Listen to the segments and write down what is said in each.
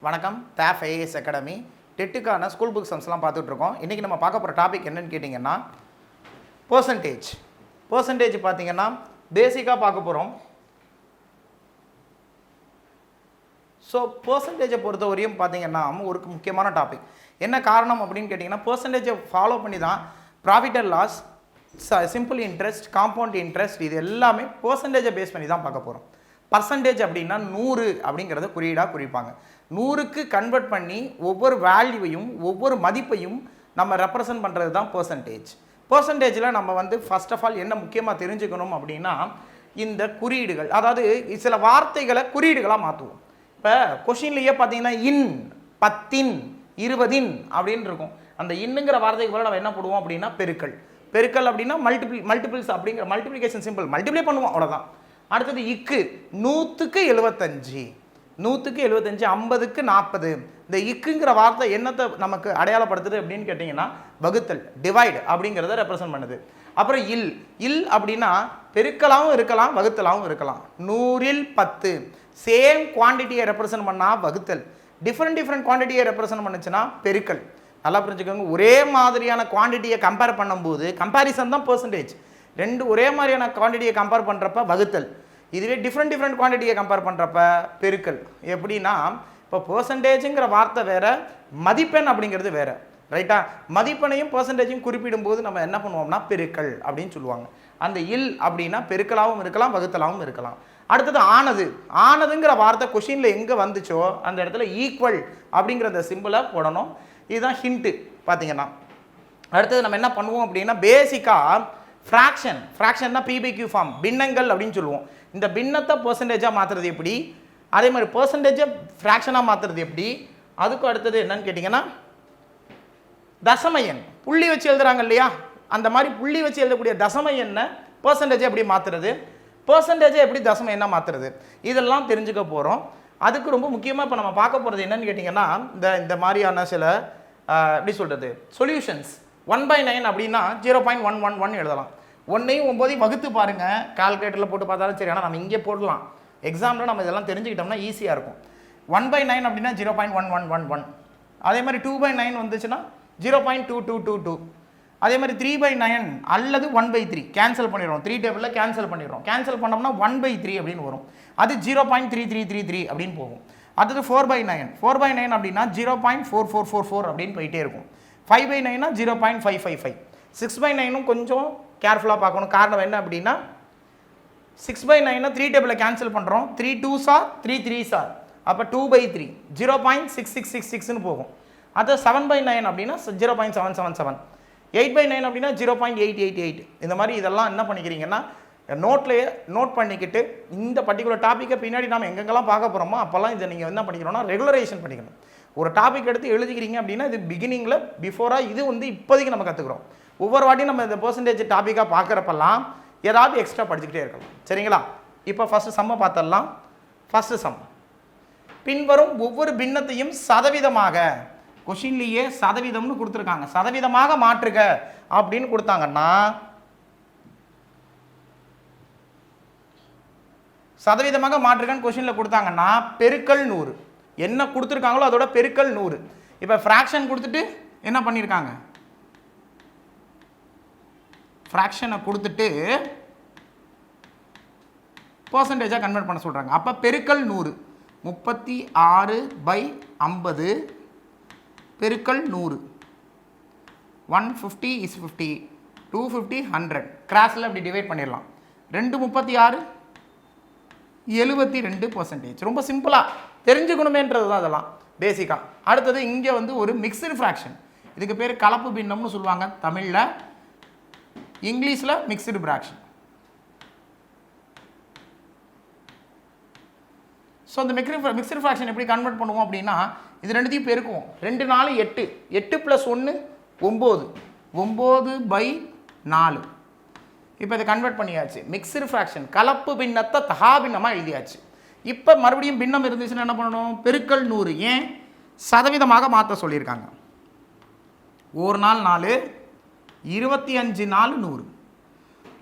வணக்கம். TAF IAS academy டெட்டுக்கான school book சம்ஸ்லாம் பார்த்துட்ருக்கோம். இன்றைக்கி நம்ம பார்க்க போகிற டாபிக் என்னென்னு கேட்டிங்கன்னா பர்சன்டேஜ் பார்த்திங்கன்னா பேசிக்காக பார்க்க போகிறோம். ஸோ பர்சன்டேஜை பொறுத்த வரையும் பார்த்திங்கன்னா ஒரு முக்கியமான டாபிக். என்ன காரணம் அப்படின்னு கேட்டிங்கன்னா பர்சன்டேஜை ஃபாலோ பண்ணி தான் profit and loss, simple interest, compound interest இது எல்லாமே பர்சன்டேஜை பேஸ் பண்ணி தான் பார்க்க போகிறோம். பர்சன்டேஜ் அப்படின்னா 100 அப்படிங்கிறத குறியீடாக குறிப்பாங்க. 100க்கு கன்வெர்ட் பண்ணி ஒவ்வொரு வேல்யூவையும் ஒவ்வொரு மதிப்பையும் நம்ம ரெப்ரசன்ட் பண்ணுறது தான் பர்சன்டேஜில் நம்ம ஃபர்ஸ்ட் ஆஃப் ஆல் என்ன முக்கியமாக தெரிஞ்சுக்கணும் அப்படின்னா இந்த குறியீடுகள், அதாவது சில வார்த்தைகளை குறியீடுகளாக மாற்றுவோம். இப்போ கொஷின்லேயே பார்த்தீங்கன்னா இன், பத்தின், 20 அப்படின்னு இருக்கும். அந்த இன்னுங்கிற வார்த்தைக்கு போல நம்ம என்ன போடுவோம் அப்படின்னா பெருக்கல் அப்படின்னா மல்டிபிள்ஸ் அப்படிங்கிற மல்டிப்ளிகேஷன் சிம்பிள் மல்டிப்ளை பண்ணுவோம், அவ்வளோதான். அடுத்தது இக்கு, 100க்கு 75, 50க்கு 40. இந்த இக்குங்கிற வார்த்தை என்னத்தை நமக்கு அடையாளப்படுத்துது அப்படின்னு கேட்டிங்கன்னா வகுத்தல், டிவைடு அப்படிங்கிறத ரெப்ரசன்ட் பண்ணுது. அப்புறம் இல் அப்படின்னா பெருக்கலாகவும் இருக்கலாம், வகுத்தலாகவும் இருக்கலாம். 100ல் 10 சேம் குவான்டிட்டியை ரெப்ரசன்ட் பண்ணால் வகுத்தல், டிஃப்ரெண்ட் குவான்டிட்டியை ரெப்ரசன்ட் பண்ணுச்சுன்னா பெருக்கல். நல்லா புரிஞ்சுக்கோங்க. ஒரே மாதிரியான குவான்டிட்டியை கம்பேர் பண்ணும்போது கம்பேரிசன் தான் பர்சன்டேஜ். ரெண்டு ஒரே மாதிரியான குவான்டிட்டியை கம்பேர் பண்ணுறப்ப வகுத்தல், இதுவே டிஃப்ரெண்ட் குவான்டிட்டியை கம்பேர் பண்ணுறப்ப பெருக்கல். எப்படின்னா இப்போ பர்சன்டேஜுங்கிற வார்த்தை வேறு, மதிப்பெண் அப்படிங்கிறது வேறு, ரைட்டா? மதிப்பெண்ணையும் பர்சன்டேஜையும் குறிப்பிடும்போது நம்ம என்ன பண்ணுவோம்னா பெருக்கல் அப்படின்னு சொல்லுவாங்க. அந்த இல் அப்படின்னா பெருக்கலாகவும் இருக்கலாம், வகுத்தலாகவும் இருக்கலாம். அடுத்தது ஆனதுங்கிற வார்த்தை கொஷினில் எங்கே வந்துச்சோ அந்த இடத்துல ஈக்குவல் அப்படிங்கிற அந்த சிம்பிளை போடணும். இதுதான் ஹிண்ட்டு பார்த்தீங்கன்னா. அடுத்தது நம்ம என்ன பண்ணுவோம் அப்படின்னா பேசிக்காக ஃப்ராக்ஷன்னா PBQ ஃபார்ம், பின்னங்கள் அப்படின்னு சொல்லுவோம். இந்த பின்னத்தை பர்சன்டேஜாக மாற்றுறது எப்படி, அதே மாதிரி பர்சன்டேஜை ஃப்ராக்ஷனாக மாற்றுறது எப்படி. அதுக்கு அடுத்தது என்னன்னு கேட்டிங்கன்னா தசம எண், புள்ளி வச்சு எழுதுறாங்க இல்லையா, அந்த மாதிரி புள்ளி வச்சு எழுதக்கூடிய தசம எண்ணை பர்சன்டேஜை எப்படி மாற்றுறது, பர்சன்டேஜை எப்படி தசம எண்ணாக மாற்றுறது, இதெல்லாம் தெரிஞ்சுக்க போகிறோம். அதுக்கு ரொம்ப முக்கியமாக இப்போ நம்ம பார்க்க போகிறது என்னன்னு கேட்டிங்கன்னா இந்த மாதிரியான சில எப்படி சொல்கிறது சொல்யூஷன்ஸ். 1/9 அப்படின்னா 0.111 எழுதலாம். 1ஐயும் 9ஐயும் வகுத்து பாருங்கள், கால்குலேட்டரில் போட்டு பார்த்தாலும் சரி. ஆனால் நம்ம இங்கே போடலாம், எக்ஸாமில் நம்ம இதெல்லாம் தெரிஞ்சுக்கிட்டோம்னா ஈஸியாக இருக்கும். 1/9 அப்படின்னா 0.1111. அதே மாதிரி 2/9 வந்துச்சுன்னா 0.2222. அதே மாதிரி 3/9 அல்லது 1/3 கேன்சல் பண்ணிடுறோம். 3 டேபிளில் கேன்சல் பண்ணிடுறோம். கேன்சல் பண்ணோம்னா 1/3 அப்படின்னு வரும். அது 0.3333 அப்படின்னு போகும். அடுத்தது 4/9 அப்படின்னா 0.4444 அப்படின்னு போயிட்டே இருக்கும். 5/9 0.555. 6/9 கொஞ்சம் கேர்ஃபுல்லாக பார்க்கணும். காரணம் என்ன அப்படின்னா 6/9 3 டேபிளில் கேன்சல் பண்ணுறோம். 3 2s are 3 3s are, அப்போ 2/3 0.6666ன்னு போகும். அது 7/9 அப்படின்னா 0.777. 8/9 அப்படின்னா 0.888. இந்த மாதிரி இதெல்லாம் என்ன பண்ணிக்கிறீங்கன்னா நோட்லேயே நோட் பண்ணிக்கிட்டு இந்த பர்டிகுலர் டாப்பிக்கை பின்னாடி நாம் எங்கெங்கெல்லாம் பார்க்க போகிறோமோ அப்போல்லாம் இதை நீங்கள் என்ன பண்ணிக்கணும்னா ரெகுலரைசேஷன் பண்ணிக்கணும். ஒரு டாபிக் எடுத்து எழுதிக்கிறீங்க அப்படின்னா இது பிகினிங்கில் பிஃபோராக இது இப்போதைக்கு நம்ம கற்றுக்குறோம். ஒவ்வொரு வாட்டியும் நம்ம இந்த பர்சன்டேஜ் டாப்பிக்காக பார்க்குறப்பெல்லாம் ஏதாவது எக்ஸ்ட்ரா படிச்சுக்கிட்டே இருக்கலாம், சரிங்களா? இப்போ ஃபஸ்ட்டு சம்மை பார்த்துடலாம். ஃபஸ்ட்டு சம், பின்வரும் ஒவ்வொரு பின்னத்தையும் சதவீதமாக, கொஷின்லேயே சதவீதம்னு கொடுத்துருக்காங்க, சதவீதமாக மாற்றுக அப்படின்னு கொடுத்தாங்கன்னா சதவீதமாக மாற்றுகன்னு கொஷினில் கொடுத்தாங்கன்னா பெருக்கல் 100 என்ன கொடுத்துருக்காங்களோ அதோட பெருக்கல் 100. இப்போ ஃப்ராக்ஷன் கொடுத்துட்டு என்ன பண்ணியிருக்காங்க, ஃப்ராக்ஷனை கொடுத்துட்டு பர்சன்டேஜாக கன்வெர்ட் பண்ண சொல்கிறாங்க. அப்போ பெருக்கல் 100 36/50 பெருக்கல் 100. 150 is 50, 250 100. கிராஸில் அப்படி டிவைட் பண்ணிடலாம். 2 36 72%. ரொம்ப சிம்பிளாக தெரிஞ்சுக்கணுமேன்றது தான் அதெல்லாம் பேசிக்காக. அடுத்தது இங்கே ஒரு மிக்சடு ஃப்ராக்ஷன், இதுக்கு பேர் கலப்பு பின்னம்னு சொல்லுவாங்க தமிழில், இங்கிலீஷில் மிக்சடு ஃப்ராக்ஷன். ஸோ இந்த மிக்சடு ஃப்ராக்ஷன் எப்படி கன்வெர்ட் பண்ணுவோம் அப்படின்னா இது ரெண்டுத்தையும் பெருக்குவோம். 2 4 8, 8 + 1 9, 9/4. இப்போ இதை கன்வெர்ட் பண்ணியாச்சு. மிக்சடு ஃப்ராக்ஷன் கலப்பு பின்னத்தை தகா பின்னமாக எழுதியாச்சு. இப்போ மறுபடியும் பின்னம் இருந்துச்சுன்னா என்ன பண்ணணும், பெருக்கல் 100. ஏன் சதவீதமாக மாற்ற சொல்லியிருக்காங்க. 1 நாள் 4, 25 நாள் 100.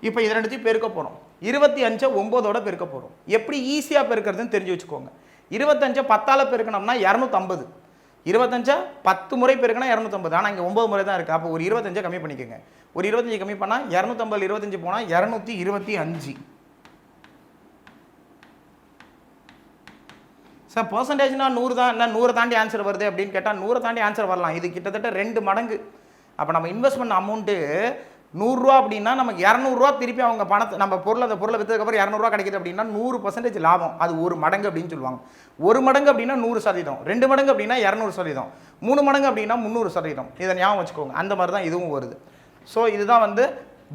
இப்போ இது ரெண்டுத்தையும் பெருக்க போகிறோம். 25 9ஓட பெருக்க போகிறோம். எப்படி ஈஸியாக பெருக்கிறதுன்னு தெரிஞ்சு வச்சுக்கோங்க. 25 10ஆல் பெருக்கணும்னா 250. 25 10 முறை பெருக்கினா 250. ஆனால் இங்கே 9 முறை தான் இருக்குது. அப்போ ஒரு 25 கம்மி பண்ணிக்கோங்க. ஒரு 25 கம்மி பண்ணால் 250 25 போனால் 225. சார் பர்சன்டேஜ்னா 100 தான், என்ன 100 தாண்டி ஆன்சர் வருது அப்படின்னு கேட்டால் 100 தாண்டி ஆன்சர் வரலாம். இது கிட்டத்தட்ட 2 மடங்கு. அப்போ நம்ம இன்வெஸ்ட்மெண்ட் அமௌண்ட்டு 100 ரூபா அப்படின்னா நமக்கு 200 ரூபா திருப்பி அவங்க பணத்தை நம்ம அந்த பொருளை விற்றதுக்கப்புறம் 200 ரூபா கிடைக்குது அப்படின்னா 100% லாபம். அது 1 மடங்கு அப்படின்னு சொல்லுவாங்க. 1 மடங்கு அப்படின்னா 100%, 2 மடங்கு அப்படின்னா 200%, 3 மடங்கு அப்படின்னா 300%. இதை ஞாபகம் வச்சுக்கோங்க. அந்த மாதிரி தான் இதுவும் வருது. ஸோ இதுதான் வந்து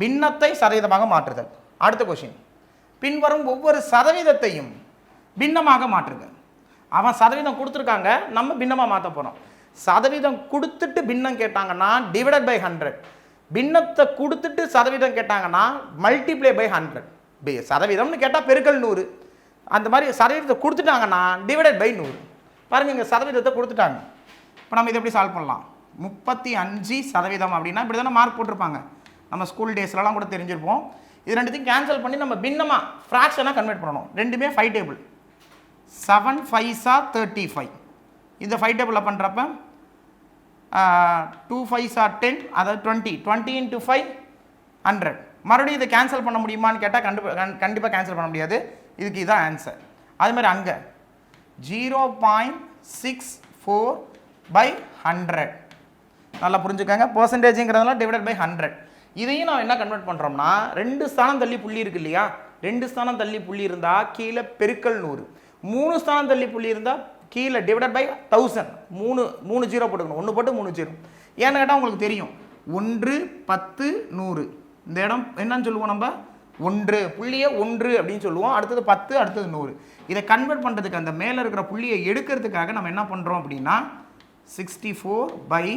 பின்னத்தை சதவீதமாக மாற்றுதல். அடுத்த கொஸ்டின், பின்வரும் ஒவ்வொரு சதவீதத்தையும் பின்னமாக மாற்றுங்க. அவன் சதவீதம் கொடுத்துருக்காங்க, நம்ம பின்னமாக மாற்ற போகிறோம். சதவீதம் கொடுத்துட்டு பின்னம் கேட்டாங்கன்னா டிவைடட் பை 100. பின்னத்தை கொடுத்துட்டு சதவீதம் கேட்டாங்கன்னா மல்டிப்ளை பை 100. சதவீதம்னு கேட்டால் பெருக்கல் 100. அந்த மாதிரி சதவீதத்தை கொடுத்துட்டாங்கன்னா டிவைடட் பை 100. பாருங்கள், இங்கே சதவீதத்தை கொடுத்துட்டாங்க. இப்போ நம்ம இதை எப்படி சால்வ் பண்ணலாம்? 35% அப்படின்னா இப்படி தானே மார்க் போட்டிருப்பாங்க. நம்ம ஸ்கூல் டேஸ்லலாம் கூட தெரிஞ்சிருப்போம். இது ரெண்டுத்தையும் கேன்சல் பண்ணி நம்ம பின்னமாக ஃப்ராக்ஷனாக கன்வெர்ட் பண்ணணும். ரெண்டுமே 5 டேபிள். 7 5s are 35. இந்த 5 டேபிளில் பண்ணுறப்ப 2 5s are 10, அதாவது 20. 20 into 5 100. மறுபடியும் இதை கேன்சல் பண்ண முடியுமான்னு கேட்டால் கண்டிப்பாக கேன்சல் பண்ண முடியாது. இதுக்கு இதுதான் ஆன்சர். அதே மாதிரி அங்கே 0.64/100. நல்லா புரிஞ்சுக்கோங்க. பர்சன்டேஜுங்கிறதுலாம் டிவைடட் பை 100. இதையும் நான் என்ன கன்வெர்ட் பண்ணுறோம்னா 2 ஸ்தானம் தள்ளி புள்ளி இருக்கு இல்லையா? 2 ஸ்தானம் தள்ளி புள்ளி இருந்தால் கீழே பெருக்கல் 100. 3 ஸ்தானம் தள்ளி புள்ளி இருந்தால் கீழே டிவைடட் பை 1000. 3 ஜீரோ போட்டுக்கணும். 1 போட்டு 3 ஜீரோ. ஏன்னு கேட்டால் உங்களுக்கு தெரியும் 1 10 100. இந்த இடம் என்னன்னு சொல்லுவோம்? நம்ம 1 புள்ளியை 1 அப்படின்னு சொல்லுவோம். அடுத்தது 10, அடுத்தது 100. இதை கன்வெர்ட் பண்ணுறதுக்கு அந்த மேலே இருக்கிற புள்ளியை எடுக்கிறதுக்காக நம்ம என்ன பண்ணுறோம் அப்படின்னா 64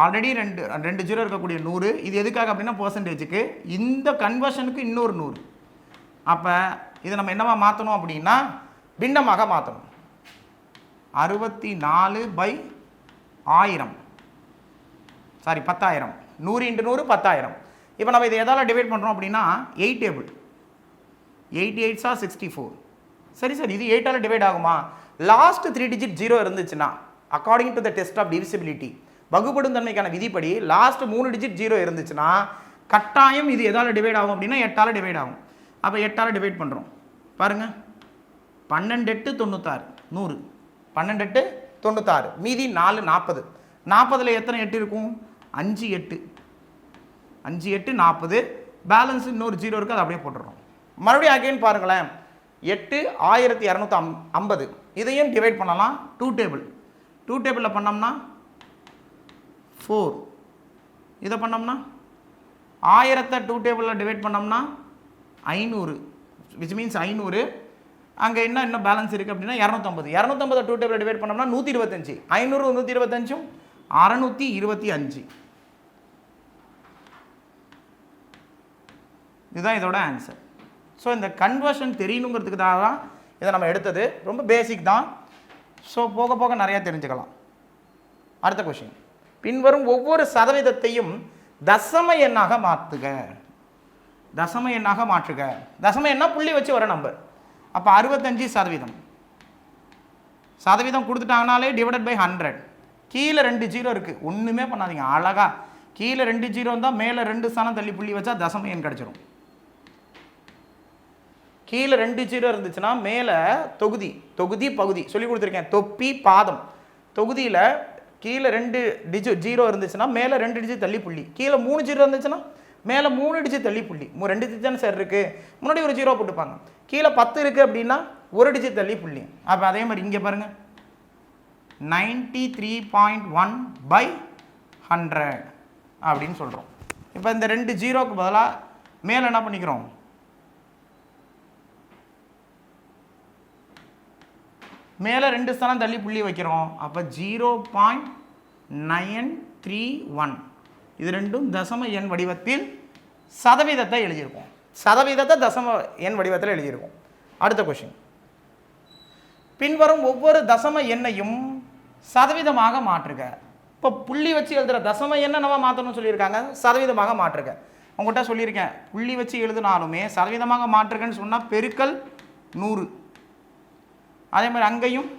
ஆல்ரெடி 2 ஜீரோ இருக்கக்கூடிய 100. இது எதுக்காக அப்படின்னா பர்சன்டேஜுக்கு. இந்த கன்வர்ஷனுக்கு இன்னொரு 100. அப்போ இதை நம்ம என்னவா மாற்றணும் அப்படின்னா பின்னமாக மாற்றணும். 64/1000. சாரி 10,000. 100 × 100 10,000. இப்போ நம்ம இதை எதால் டிவைட் பண்ணுறோம் அப்படின்னா 8 டேபிள். 8 8s are 64. சரி சார், இது 8ஆல் டிவைட் ஆகுமா? லாஸ்ட் 3 டிஜிட் 0 இருந்துச்சுன்னா according to the test of divisibility, வகுப்படும் தன்மைக்கான விதிப்படி லாஸ்ட் 3 டிஜிட் 0 இருந்துச்சுன்னா கட்டாயம் இது எதால் டிவைட் ஆகும் அப்படின்னா 8ஆல் டிவைட் ஆகும். அப்போ 8ஆல் டிவைட் பண்ணுறோம். பாருங்கள், 12 8 96 100. 12 8 96. மீதி 4 40. 40ல் எத்தனை 8 இருக்கும்? 5 8. 5 8 40. பேலன்ஸ் இன்னொரு 0 இருக்குது, அதை அப்படியே போட்டுடுறோம். மறுபடியும் அகைன் பாருங்களேன், 8 1250. இதையும் டிவைட் பண்ணலாம். 2 டேபிள். 2 டேபிளில் பண்ணோம்னா 4. இதை பண்ணோம்னா 1000 2 டேபிளில் டிவைட் பண்ணோம்னா 500, விச் மீன்ஸ் 500. அங்கே என்ன பேலன்ஸ் இருக்குது அப்படின்னா 250. 250 2 டேபிளில் டிவைட் பண்ணோம்னா 125. 500 125 625. இதுதான் இதோட ஆன்சர். ஸோ இந்த கன்வர்ஷன் தெரியணுங்கிறதுக்கு தான் இதை நம்ம எடுத்தது. ரொம்ப பேசிக் தான். ஸோ போக போக நிறையா தெரிஞ்சுக்கலாம். அடுத்த கொஷின், பின்வரும் ஒவ்வொரு சதவீதத்தையும் தசம எண்ணாக மாற்றுக. தசம எண்ணாக மாற்றுக. தசம எண்ணா புள்ளி வச்சு வர நம்பர். அப்போ 65%. சதவீதம் கொடுத்துட்டாங்கனாலே டிவைடட் பை 100. கீழே 2 ஜீரோ இருக்குது, ஒன்றுமே பண்ணாதீங்க. அழகா கீழே 2 ஜீரோ இருந்தால் மேலே 2 ஸ்தானம் தள்ளி புள்ளி வச்சா தசம எண் கிடச்சிரும். கீழே 2 ஜீரோ இருந்துச்சுன்னா மேலே தொகுதி பகுதி சொல்லி கொடுத்துருக்கேன். தொப்பி பாதம் தொகுதியில் கீழே 2 டிஜிட் 0 இருந்துச்சுன்னா மேலே 2 டிஜிட் தள்ளி புள்ளி. கீழே 3 ஜீரோ இருந்துச்சுன்னா மேலே 3 டிஜிட் தள்ளி புள்ளி. 2 டிஜிட் தானே சார் இருக்குது, முன்னாடி ஒரு 0 போட்டுப்பாங்க. கீழே 10 இருக்குது அப்படின்னா 1 டிஜிட் தள்ளி புள்ளி. அப்போ அதே மாதிரி இங்கே பாருங்கள், 93.1/100 அப்படின்னு சொல்கிறோம். இப்போ இந்த 2 ஜீரோக்கு பதிலாக மேலே என்ன பண்ணிக்கிறோம்? மேலே 2 ஸ்தானம் தள்ளி புள்ளி வைக்கிறோம். அப்போ 0.931. இது ரெண்டும் தசம எண் வடிவத்தில் சதவீதத்தை எழுதியிருக்கோம். சதவீதத்தை தசம எண் வடிவத்தில் எழுதியிருக்கோம். அடுத்த கொஸ்டின், பின்வரும் ஒவ்வொரு தசம எண்ணையும் சதவீதமாக மாற்றுக. இப்போ புள்ளி வச்சு எழுதுகிற தசம எண்ணை நம்ம மாற்றணும்னு சொல்லியிருக்காங்க. சதவீதமாக மாற்றுக. உங்கள்கிட்ட சொல்லியிருக்கேன், புள்ளி வச்சு எழுதினாலுமே சதவீதமாக மாற்றுகன்னு சொன்னால் பெருக்கல் 100. அதே மாதிரி அங்கேயும்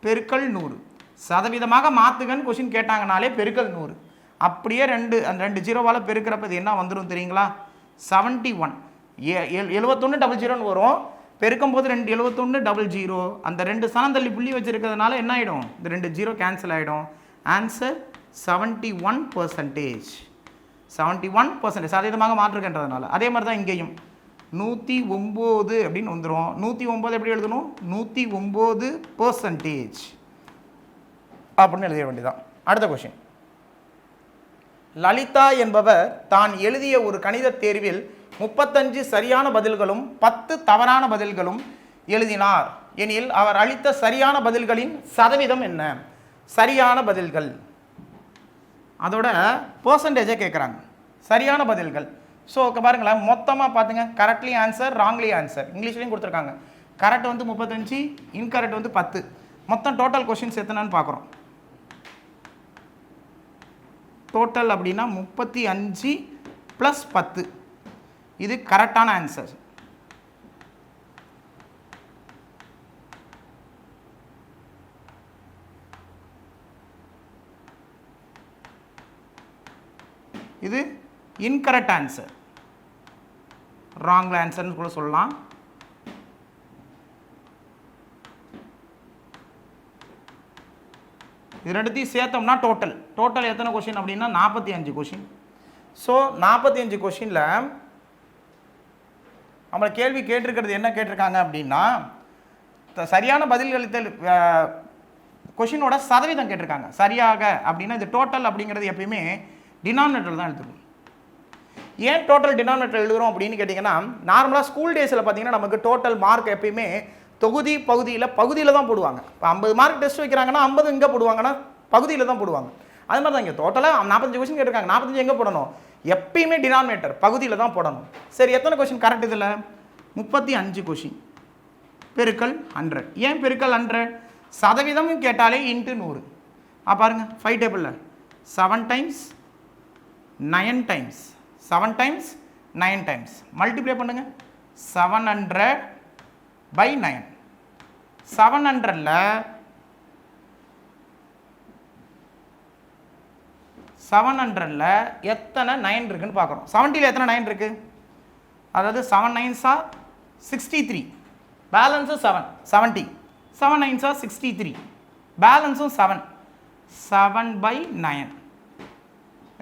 பெருக்கல் 100. சதவீதமாக மாற்றுங்கன்னு கொஷின் கேட்டாங்கனாலே பெருக்கல் 100. அப்படியே அந்த 2 ஜீரோவால் பெருக்கிறப்ப இது என்ன வந்துடும் தெரியுங்களா? 71. 7100 வரும். பெருக்கும் போது 7100 அந்த 2 சனம் தள்ளி புள்ளி வச்சிருக்கிறதுனால என்ன ஆகிடும்? இந்த 2 ஜீரோ கேன்சல் ஆகிடும். ஆன்சர் 71%. 71% சதவீதமாக மாற்றுகின்றதுனால. அதே மாதிரி தான் இங்கேயும் 109 அப்படின்னு வந்துடும். 109 எப்படி எழுதணும்? 109% அப்படின்னு எழுத வேண்டியதான். அடுத்த கொஸ்டின். லலிதா என்பவர் தான் எழுதிய ஒரு கணித தேர்வில் 35 சரியான பதில்களும் 10 தவறான பதில்களும் எழுதினார் எனில் அவர் அளித்த சரியான பதில்களின் சதவீதம் என்ன? சரியான பதில்கள் அதோட பெர்சன்டேஜை கேட்குறாங்க. சரியான பதில்கள். ஸோ பாருங்களேன், மொத்தமாக பார்த்துங்க. கரெக்ட்லி ஆன்சர், ராங்லி ஆன்சர் இங்கிலீஷ்லேயும் கொடுத்துருக்காங்க. கரெக்ட் வந்து 35, இன்கரெக்ட் வந்து 10. மொத்தம் டோட்டல் கொஷின்ஸ் எத்தனைன்னு பார்க்குறோம். டோட்டல் அப்படின்னா 35 + 10. இது கரெக்டான ஆன்சர். இது இன்கரெக்ட் ஆன்சர், ராங் ஆன்சர்னு கூட சொல்லலாம். இது ரெண்டுத்தையும் சேர்த்தோம்னா டோட்டல் எத்தனை கொஷின் அப்படின்னா 45 கொஷின். ஸோ 45 கொஷினில் நம்மளை கேள்வி கேட்டிருக்கிறது என்ன கேட்டிருக்காங்க அப்படின்னா, சரியான பதில்களித்தல் கொஷினோட சதவீதம் கேட்டிருக்காங்க. சரியாக அப்படின்னா இது டோட்டல் அப்படிங்கிறது எப்பயுமே டினாமினேட்டர் தான் எழுதுறோம். ஏன் டோட்டல் டினாமினேட்டர் எழுதுகிறோம் அப்படின்னு கேட்டிங்கன்னா, நார்மலாக ஸ்கூல் டேஸில் பார்த்தீங்கன்னா நமக்கு டோட்டல் மார்க் எப்பயுமே தொகுதி பகுதியில் தான் போடுவாங்க. இப்போ 50 மார்க் டெஸ்ட் வைக்கிறாங்கன்னா 50 எங்கே போடுவாங்கன்னா பகுதியில் தான் போடுவாங்க. அது மாதிரி தான் இங்கே டோட்டலாக 45 கொஸ்டின் கேட்டிருக்காங்க. 45 எங்கே போடணும்? எப்பயுமே டினாமினேட்டர் பகுதியில் தான் போடணும். சரி, எத்தனை கொஸ்டின் கரெக்ட் இதில்? 35 கொஸ்டின் பெருக்கல் 100. ஏன் பெருக்கல் 100? சதவீதம் கேட்டாலே இன்ட்டு 100. பாருங்க 5 டேபிளில் 7 times 9 times 7 times 9 times multiply பண்ணுங்க. 700/9. 700ல் எத்தனை 9 இருக்குன்னு பார்க்குறோம். 70ல் எத்தனை 9 இருக்குது? அதாவது 7 9s are 63, பேலன்ஸும் 7. 70 7 9s are 63, பேலன்ஸும் 7. 7/9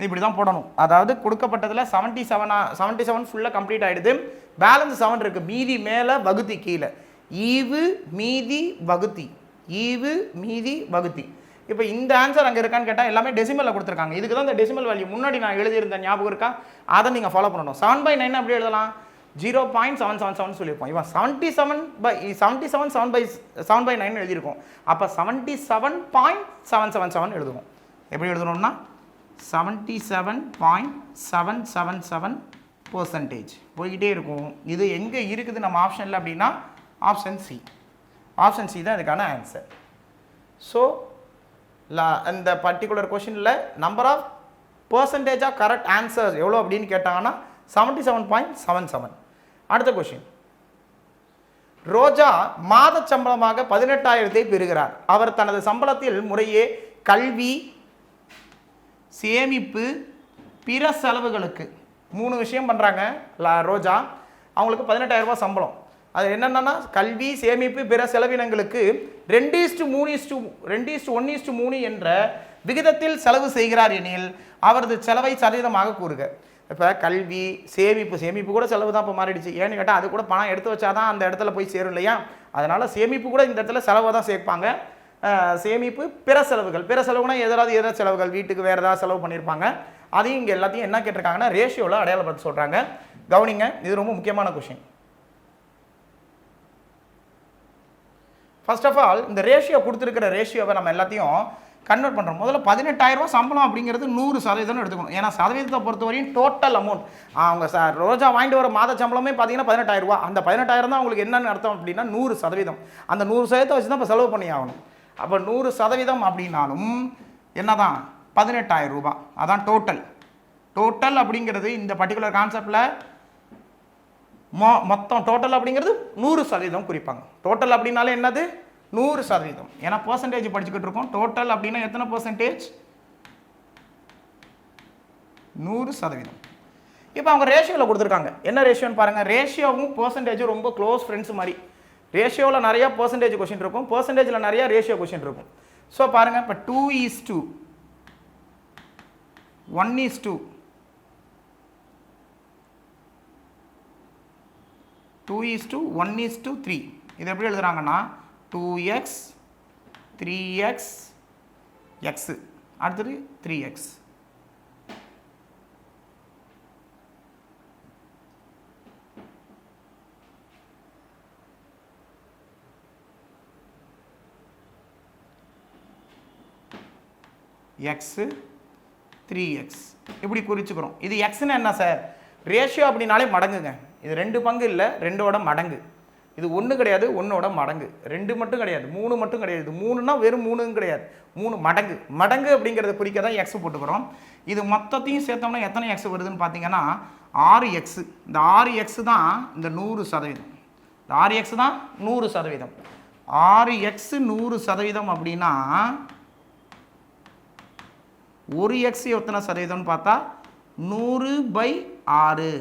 இப்படி தான் போடணும். அதாவது கொடுக்கப்பட்டதில் 77 ஃபுல்லாக கம்ப்ளீட் ஆகிடுது. பேலன்ஸ் 7 இருக்குது. மீதி மேலே வகுத்தி கீழே. ஈவு மீதி வகுத்தி. இப்போ இந்த ஆன்சர் அங்கே இருக்கான்னு கேட்டால் எல்லாமே டெசிமலில் கொடுத்துருக்காங்க. இதுக்கு தான் இந்த டெசிமல் வேல்யூ முன்னாடி நான் எழுதியிருந்த ஞாபகம் இருக்கா? அதை நீங்கள் ஃபாலோ பண்ணணும். 7/9 அப்படி எழுதலாம். 0.777 சொல்லியிருப்போம். இவன் 7/9 எழுதியிருக்கோம். அப்போ 77.777 எழுதுவோம். எப்படி எழுதணும்னா 77.777% போய்கிட்டே இருக்கும். இது எங்கே இருக்குது நம்ம ஆப்ஷனில் அப்படின்னா ஆப்ஷன் சி தான் இதுக்கான ஆன்சர். ஸோ இந்த பர்டிகுலர் கொஷினில் number of percentage of correct answers எவ்வளோ அப்படின்னு கேட்டாங்கன்னா 77.77. அடுத்த கொஷின். ரோஜா மாத சம்பளமாக 18,000 பெறுகிறார். அவர் தனது சம்பளத்தில் முறையே கல்வி, சேமிப்பு, பிற செலவுகளுக்கு 3 விஷயம் பண்ணுறாங்க. ரோஜா அவங்களுக்கு 18,000 சம்பளம். அது என்னென்னா கல்வி, சேமிப்பு, பிற செலவினங்களுக்கு 2:1:3 என்ற விகிதத்தில் செலவு செய்கிறார் எனில் அவரது செலவை சதவீதமாக கூறுக. இப்போ கல்வி, சேமிப்பு கூட செலவு தான் இப்போ மாறிடுச்சு. ஏன்னு கேட்டால் அது கூட பணம் எடுத்து வச்சா தான் அந்த இடத்துல போய் சேரும் இல்லையா? அதனால் சேமிப்பு கூட இந்த இடத்துல செலவை தான் சேர்ப்பாங்க. சேமிப்பு, பிற செலவுனா எதாவது செலவுகள், வீட்டுக்கு வேறு ஏதாவது செலவு பண்ணியிருப்பாங்க. அதையும் இங்கே எல்லாத்தையும் என்ன கேட்டிருக்காங்கன்னா ரேஷியோவில் அடையாளப்படுத்த சொல்கிறாங்க. கவனிங்க, இது ரொம்ப முக்கியமான கொஷின். ஃபர்ஸ்ட் ஆஃப் ஆல் இந்த ரேஷியோ கொடுத்துருக்கிற ரேஷியோவை நம்ம எல்லாத்தையும் கன்வெர்ட் பண்ணுறோம். முதல்ல 18,000 சம்பளம் அப்படிங்கிறது 100% எடுத்துக்கணும். ஏன்னா சதவீதத்தை பொறுத்தவரையும் டோட்டல் அமௌண்ட் அவங்க ரோஜா வாங்கிட்டு வர மாத சம்பளமே பார்த்தீங்கன்னா 18,000. அந்த 18,000 தான் உங்களுக்கு என்னென்னு அர்த்தம் அப்படின்னா 100%. அந்த 100% வச்சு தான் இப்போ செலவு பண்ணி ஆகணும். அப்போ 100% அப்படின்னாலும் என்ன தான் 18,000 ரூபாய். அதான் டோட்டல் அப்படிங்கிறது இந்த பர்டிகுலர் கான்செப்டில் மொத்தம் டோட்டல் அப்படிங்கிறது 100% குறிப்பாங்க. டோட்டல் அப்படின்னாலே என்னது 100%. ஏன்னா பர்சன்டேஜ் படிச்சுக்கிட்டு இருக்கோம். டோட்டல் அப்படின்னா எத்தனை பர்சன்டேஜ்? 100%. இப்போ அவங்க ரேஷியோவில் கொடுத்துருக்காங்க. என்ன ரேஷியோன்னு பாருங்கள். ரேஷியோவும் பர்சன்டேஜும் ரொம்ப க்ளோஸ் ஃப்ரெண்ட்ஸ் மாதிரி. ரேஷியோவில் நிறையா பர்சன்டேஜ் கொஷின் இருக்கும், பர்சன்டேஜில் நிறையா ரேஷியோ கொஷின் இருக்கும். ஸோ பாருங்கள், இப்போ 2:1 1:3. இது எப்படி எழுதுறாங்கன்னா 2x 3x x அடுத்தது 3x. x 3x இப்படி குறிச்சுக்கிறோம். இது எக்ஸ்ன்னு என்ன சார்? ரேஷியோ அப்படின்னாலே மடங்குங்க. இது 2 பங்கு இல்லை, 2ஓட மடங்கு. இது 1 கிடையாது, 1ஓட மடங்கு. 2 மட்டும் கிடையாது, 3 மட்டும் கிடையாது. இது 3னா வெறும் 3 கிடையாது, 3 மடங்கு. மடங்கு அப்படிங்கிறத குறிக்க தான் எக்ஸ் போட்டுக்கிறோம். இது மொத்தத்தையும் சேர்த்தோம்னா எத்தனை எக்ஸ் வருதுன்னு பார்த்தீங்கன்னா 6x. இந்த 6x தான் இந்த 100%. இந்த 6x தான் 100%. 6x 100% அப்படின்னா ஒரு எக்ஸ் எத்தனை சதவீதம்னு பார்த்தா 100/6.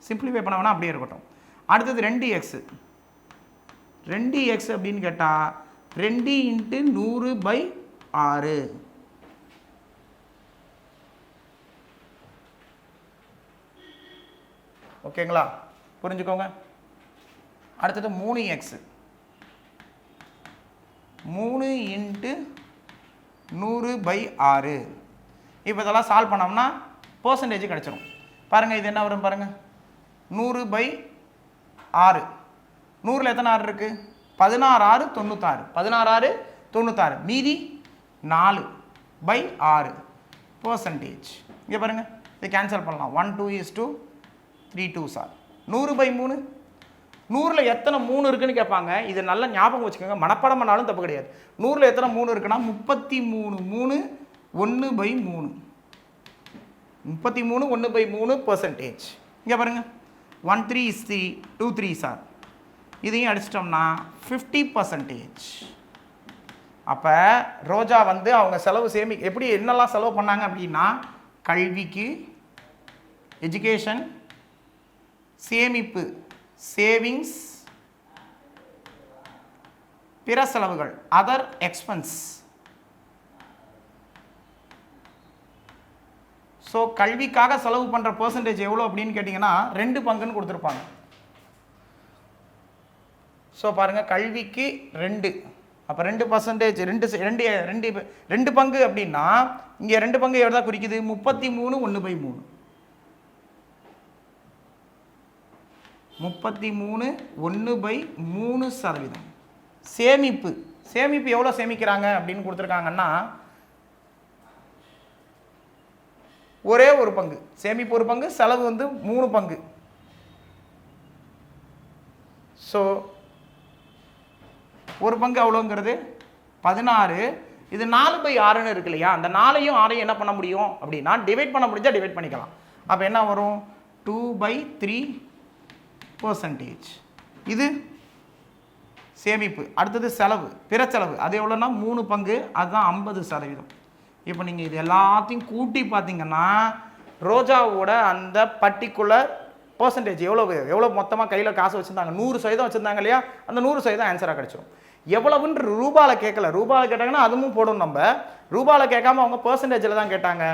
சிம்பிளிஃபை பண்ண வேணா அப்படியே இருக்கட்டும். அடுத்தது 2x. 2x அப்படின்னு கேட்டால் 2 × 100/6. ஓகேங்களா? புரிஞ்சுக்கோங்க. அடுத்தது 3x. 3 × 100/6. இப்போ இதெல்லாம் சால்வ் பண்ணோம்னா பர்சன்டேஜ் கிடச்சிரும். பாருங்கள், இது என்ன வரும் பாருங்கள். 100/6. 100ல் எத்தனை 6 இருக்குது? 16 6 96. 16 6 96. மீதி 4/6 பர்சன்டேஜ். இங்கே பாருங்கள், இது கேன்சல் பண்ணலாம். 1 2 3 2s 100/3. 100ல் எத்தனை 3 இருக்குன்னு கேட்பாங்க. இது நல்லா ஞாபகம் வச்சுக்கோங்க, மனப்பாடம் பண்ணாலும் தப்பு கிடையாது. 100ல் எத்தனை 3 இருக்குன்னா 33 3 1/3. 33 1/3 பர்சன்டேஜ். இங்கே பாருங்கள், 1 3 is 3 2 3s இதையும் அடிச்சிட்டோம்னா 50%. அப்போ ரோஜா வந்து அவங்க செலவு எப்படி என்னெல்லாம் செலவு பண்ணாங்க அப்படின்னா, கல்விக்கு, எஜுகேஷன், சேமிப்பு சேவிங்ஸ், பிற செலவுகள் அதர் எக்ஸ்பென்ஸ். ஸோ கல்விக்காக செலவு பண்ணுற பர்சன்டேஜ் எவ்வளோ அப்படின்னு கேட்டிங்கன்னா 2 பங்குன்னு கொடுத்துருப்பாங்க. ஸோ பாருங்கள், கல்விக்கு 2. அப்போ 2% 2 பங்கு அப்படின்னா இங்கே 2 பங்கு எவ்வளோ தான் குறிக்குது? 33 1/3. 33 1/3%. சேமிப்பு எவ்வளோ சேமிக்கிறாங்க அப்படின்னு கொடுத்துருக்காங்கன்னா ஒரே ஒரு பங்கு. சேமிப்பு ஒரு பங்கு, செலவு வந்து 3 பங்கு. ஸோ ஒரு பங்கு அவ்வளோங்கிறது 16. இது 4/6ன்னு இருக்கு இல்லையா? அந்த 4ஐயும் 6ஐயும் என்ன பண்ண முடியும் அப்படின்னா டிவைட் பண்ண முடிஞ்சால் டிவைட் பண்ணிக்கலாம். அப்போ என்ன வரும்? 2/3%. இது சேமிப்பு. அடுத்தது செலவு, பிற செலவு. அது எவ்வளோன்னா 3 பங்கு, அதுதான் 50%. இப்போ நீங்கள் இது எல்லாத்தையும் கூட்டி பார்த்தீங்கன்னா ரோஜாவோட அந்த பர்டிகுலர் பர்சன்டேஜ் எவ்வளோ மொத்தமாக கையில் காசு வச்சுருந்தாங்க. 100% வச்சுருந்தாங்க இல்லையா? அந்த 100% ஆன்சராக கிடச்சிடும். எவ்வளவுன்னு ரூபாவில் கேட்கல. ரூபாவில் கேட்டாங்கன்னா அதுவும் போடணும். நம்ம ரூபாவில் கேட்காம அவங்க பர்சன்டேஜில் தான் கேட்டாங்க.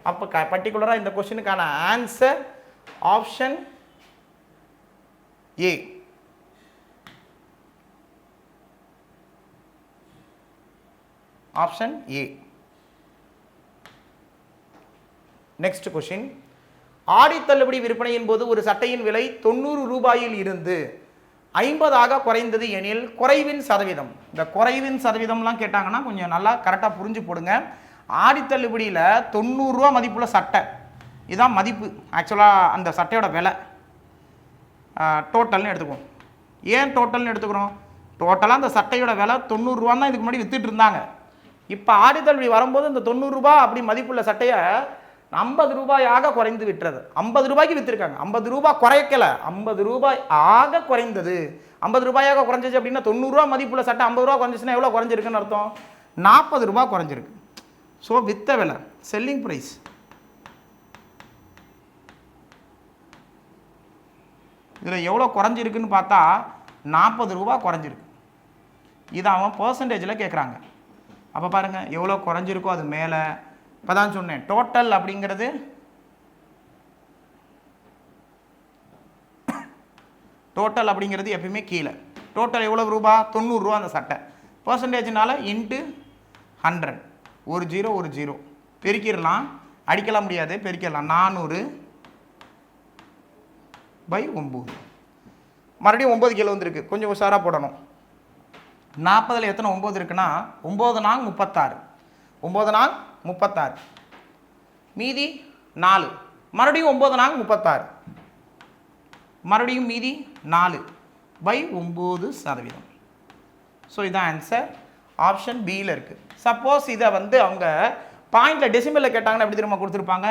அப்போ பர்டிகுலராக இந்த கொஸ்டினுக்கான answer option A. Option A. Next question. ஆடி தள்ளுபடி விற்பனையின் போது ஒரு சட்டையின் விலை 90 ரூபாயில் இருந்து 50 குறைந்தது எனில் குறைவின் சதவீதம். இந்த குறைவின் சதவீதம்லாம் கேட்டாங்கன்னா கொஞ்சம் நல்லா கரெக்டாக புரிஞ்சு போடுங்க. ஆடி தள்ளுபடியில் 90 ரூபா மதிப்புள்ள சட்டை, இதுதான் மதிப்பு. ஆக்சுவலாக அந்த சட்டையோட விலை டோட்டல்னு எடுத்துக்குவோம். ஏன் டோட்டல்னு எடுத்துக்கிறோம்? டோட்டலாக அந்த சட்டையோட விலை 90 ரூபான்னு தான் இதுக்கு முன்னாடி வித்துட்டு இருந்தாங்க. இப்போ ஆடி தள்ளுபடி வரும்போது இந்த 90 ரூபா அப்படி மதிப்புள்ள சட்டையை 50 ரூபாயாக குறைந்து விட்டுறது. 50 ரூபாய்க்கு விற்றுருக்காங்க, 50 ரூபாய் குறைக்கல, 50 ரூபாய் ஆக குறைந்தது. 50 ரூபாயாக குறைஞ்சிச்சு அப்படின்னா 90 ரூபா மதிப்புள்ள சட்டை 50 ரூபா குறைஞ்சிச்சுன்னா எவ்வளோ குறைஞ்சிருக்குன்னு அர்த்தம்? 40 ரூபா குறைஞ்சிருக்கு. ஸோ வித்த விலை செல்லிங் ப்ரைஸ் இதில் எவ்வளோ குறைஞ்சிருக்குன்னு பார்த்தா 40 ரூபா குறைஞ்சிருக்கு. இதை அவன் பர்சன்டேஜில் கேட்குறாங்க. அப்போ பாருங்கள் எவ்வளோ குறைஞ்சிருக்கோ அது மேலே. இப்போ தான் சொன்னேன் டோட்டல் அப்படிங்கிறது எப்பயுமே கீழே. டோட்டல் எவ்வளோ ரூபா? 90 ரூபா அந்த சட்டை. பர்சன்டேஜ்னால இன்ட்டு 100, ஒரு ஜீரோ ஒரு ஜீரோ பெருக்கிடலாம், அடிக்கலாம் முடியாது, பெருக்கிடலாம். 400/9. மறுபடியும் 9 கீழே வந்துருக்கு, கொஞ்சம் உஷாராக போடணும். 40ல் எத்தனை 9 இருக்குன்னா 9 நாள் 36, 9 நாள் 36, மீதி 4, மறுபடியும் 9 நாள் 36, மறுபடியும் மீதி 4/9%. ஸோ இதான் ஆன்சர். ஆப்ஷன் பியில் இருக்குது. சப்போஸ் இதை வந்து அவங்க பாயிண்டில் டெசிமலில் கேட்டாங்கன்னா எப்படி திரும்ப கொடுத்துருப்பாங்க?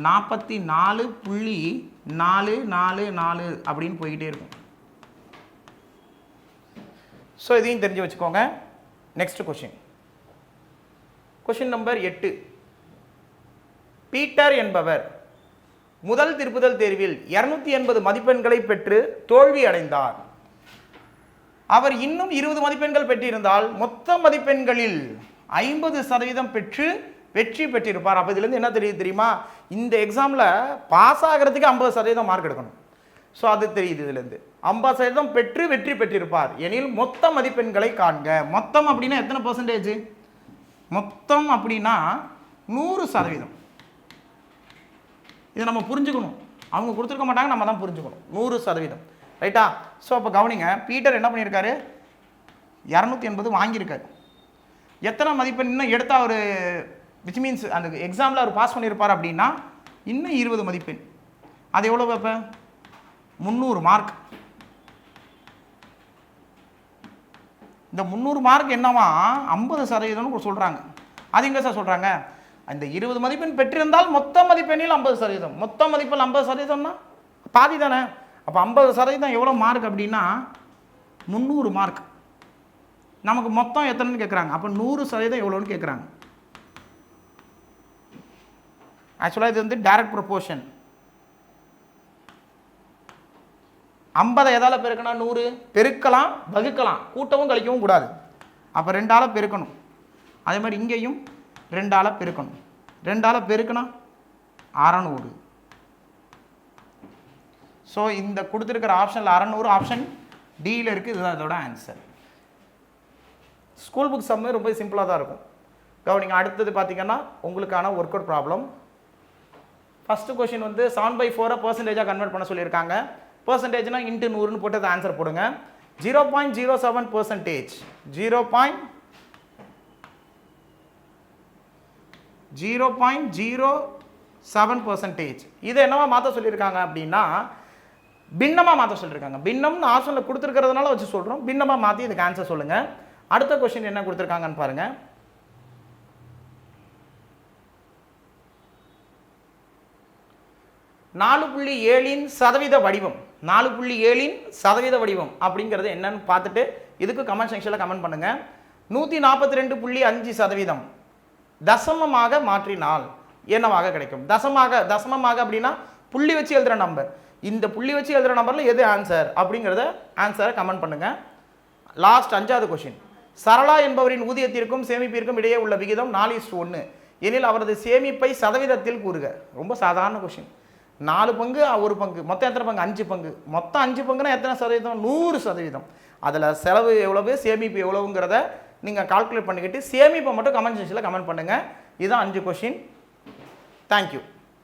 44.444 அப்படின்னு போய்கிட்டே இருக்கும். ஸோ இதையும் தெரிஞ்சு வச்சுக்கோங்க. Next question number 8. பீட்டர் என்பவர் முதல் திருப்புதல் தேர்வில் 280 மதிப்பெண்களை பெற்று தோல்வி அடைந்தார். அவர் இன்னும் 20 மதிப்பெண்கள் பெற்றிருந்தால் மொத்த மதிப்பெண்களில் 50% பெற்று வெற்றி பெற்றிருப்பார். அப்போ இதுலேருந்து என்ன தெரியுமா? இந்த எக்ஸாமில் பாஸ் ஆகிறதுக்கு 50% மார்க் எடுக்கணும். ஸோ அது தெரியுது இதுலேருந்து. 50% பெற்று வெற்றி பெற்றிருப்பார் எனில் மொத்த மதிப்பெண்களை காண்க. மொத்தம் அப்படின்னா எத்தனை பர்சன்டேஜ்? மொத்தம் அப்படின்னா 100%. இதை நம்ம புரிஞ்சுக்கணும். அவங்க கொடுத்துருக்க மாட்டாங்க, நம்ம தான் புரிஞ்சுக்கணும். 100%. ரைட்டா? ஸோ அப்போ கவனிங்க, பீட்டர் என்ன பண்ணியிருக்காரு? 280 வாங்கியிருக்காரு. எத்தனை மதிப்பெண் இன்னும் எடுத்தால் அவர் விச் மீன்ஸ் அந்த எக்ஸாமில் அவர் பாஸ் பண்ணியிருப்பார் அப்படின்னா இன்னும் 20 மதிப்பெண். அது எவ்வளோ இப்போ 300 மார்க். இந்த 300 மார்க் என்னவா 50% சொல்கிறாங்க. அது எங்கே சார் சொல்கிறாங்க? அந்த 20 மதிப்பெண் பெற்றிருந்தால் மொத்த மதிப்பெண்ணில் 50%. மொத்த மதிப்பெண் 50%னா பாதி தானே. அப்போ 50% எவ்வளோ மார்க் அப்படின்னா 300 மார்க். நமக்கு மொத்தம் எத்தனைன்னு கேட்குறாங்க. அப்போ 100% எவ்வளோன்னு கேட்குறாங்க. ஆக்சுவலாக இது வந்து டைரக்ட் ப்ரொபோர்ஷன். 50 எதால் பெருக்கணும்? 100 பெருக்கலாம், வகுக்கலாம், கூட்டவும் கழிக்கவும் கூடாது. அப்போ 2ஆல் பெருக்கணும். அதே மாதிரி இங்கேயும் 2ஆல் பெருக்கணும். 2ஆல் பெருக்கினா 600. ஸோ இந்த கொடுத்துருக்கிற ஆப்ஷனில் 600 ஆப்ஷன் டியில் இருக்குது. இதுதான் இதோட ஆன்சர். ஸ்கூல் புக் சம்மே ரொம்ப சிம்பிளாக தான் இருக்கும். கவனிங்க, அடுத்தது பார்த்தீங்கன்னா உங்களுக்கான work out problem. First question வந்து 7/4 பர்சன்டேஜாக கன்வெர்ட் பண்ண சொல்லியிருக்காங்க. பர்சன்டேஜ்னா இன்ட்டு 100ன்னு போட்டு அதை ஆன்சர் போடுங்க. 0.07%, 0.07%. இதை என்னவா மாற்ற சொல்லியிருக்காங்க அப்படின்னா பின்னமாக மாற்ற சொல்லியிருக்காங்க. பின்னம்னு ஆப்ஷனில் கொடுத்துருக்கிறதுனால வச்சு சொல்கிறோம். பின்னமாக மாற்றி இதுக்கு ஆன்சர் சொல்லுங்கள். அடுத்த கொஸ்டின் என்ன கொடுத்துருக்காங்கன்னு பாருங்கள். (4.7% வடிவம்). 4.7% வடிவம் அப்படிங்கிறது என்னன்னு பார்த்துட்டு இதுக்கு கமெண்ட் செக்ஷனில் கமெண்ட் பண்ணுங்கள். 142.5% தசமமாக மாற்றினால் என்னவாக கிடைக்கும்? தசமமாக அப்படின்னா புள்ளி வச்சு எழுதுகிற நம்பர். இந்த புள்ளி வச்சு எழுதுகிற நம்பரில் எது ஆன்சர் அப்படிங்கிறத ஆன்சரை கமெண்ட் பண்ணுங்கள். லாஸ்ட் 5வது கொஷின். சரளா என்பவரின் ஊதியத்திற்கும் சேமிப்பிற்கும் இடையே உள்ள விகிதம் 4:1 எனில் அவரது சேமிப்பை சதவீதத்தில் கூறுக. ரொம்ப சாதாரண கொஷின். 4 பங்கு 1 பங்கு, மொத்தம் எத்தனை பங்கு? 5 பங்கு. மொத்தம் 5 பங்குனா எத்தனை சதவீதம்? 100%. அதில் செலவு எவ்வளவு, சேமிப்பு எவ்வளவுங்கிறத நீங்கள் கால்குலேட் பண்ணிக்கிட்டு சேமிப்பை மட்டும் கமெண்ட் செக்ஷனில் கமெண்ட் பண்ணுங்கள். இதுதான் 5 கொஷின். தேங்க்யூ.